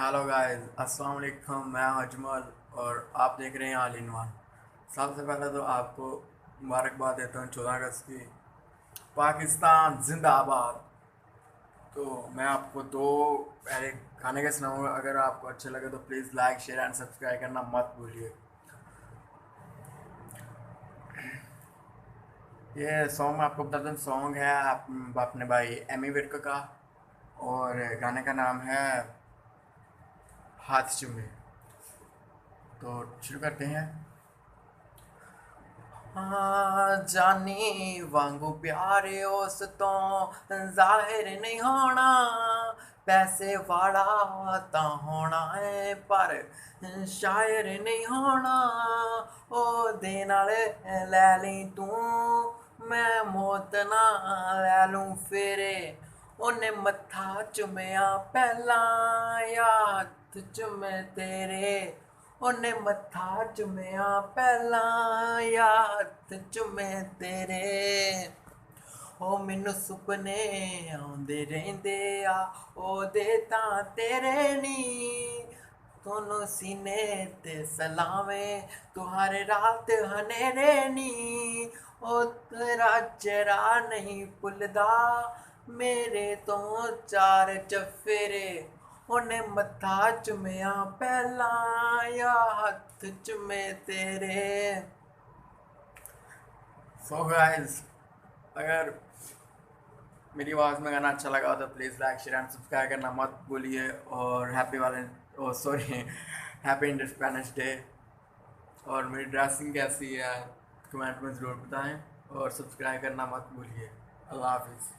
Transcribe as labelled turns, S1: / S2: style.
S1: Hello guys, अस्सलाम वालेकुम। मैं हूं अजमल और आप देख रहे हैं ऑल इन वन। सबसे पहले तो आपको मुबारकबाद देता हूं 14 अगस्त की। पाकिस्तान जिंदाबाद। तो मैं आपको दो पहले गाने के सुनाऊंगा। अगर आपको अच्छे लगे तो please like share and subscribe करना मत भूलिए। ये सॉन्ग आपको बता दूं, सॉन्ग है अपने भाई एमी विर्क का और गाने का नाम है हाथ चूमे। तो शुरू करते हैं। हाँ जानी वांगू प्यारे उस तो जाहिर नहीं होना, पैसे वाला ता होना है पर शायर नहीं होना। ओ दे नाले लै ली तू, मैं मौत ना लै लूं फेरे। ਉਹਨੇ ਮੱਥਾ ਚੁੰਮਿਆ ਪਹਿਲਾਂ ਜਾਂ ਹੱਥ ਚੁੰਮੇ ਤੇਰੇ। ਉਹਨੇ ਮੱਥਾ ਚੁੰਮਿਆ ਪਹਿਲਾਂ ਜਾਂ ਹੱਥ ਚੁੰਮੇ ਤੇਰੇ। ਉਹ ਮੈਨੂੰ ਸੁਪਨੇ ਆਉਂਦੇ ਰਹਿੰਦੇ ਆ, ਉਹਦੇ ਤਾਂ ਤੇਰੇ ਨੀ। दोनों सीने ते सलावे तुम्हारे रात हनेरे नी। ओ तेरा चेहरा नहीं भुलदा मेरे तो चार चफेरे। ਉਹਨੇ ਮੱਥਾ ਚੁੰਮਿਆ ਪਹਿਲਾਂ ਜਾਂ ਹੱਥ ਚੁੰਮੇ ਤੇਰੇ। सो गाइस, अगर मेरी आवाज़ में गाना अच्छा लगा तो please like share and subscribe करना मत भूलिए। और ओ सॉरी हैप्पी इंडिपेंडेंस डे। और मेरी ड्रेसिंग कैसी है कमेंट में ज़रूर बताएं और सब्सक्राइब करना मत भूलिए। अल्लाह हाफिज़।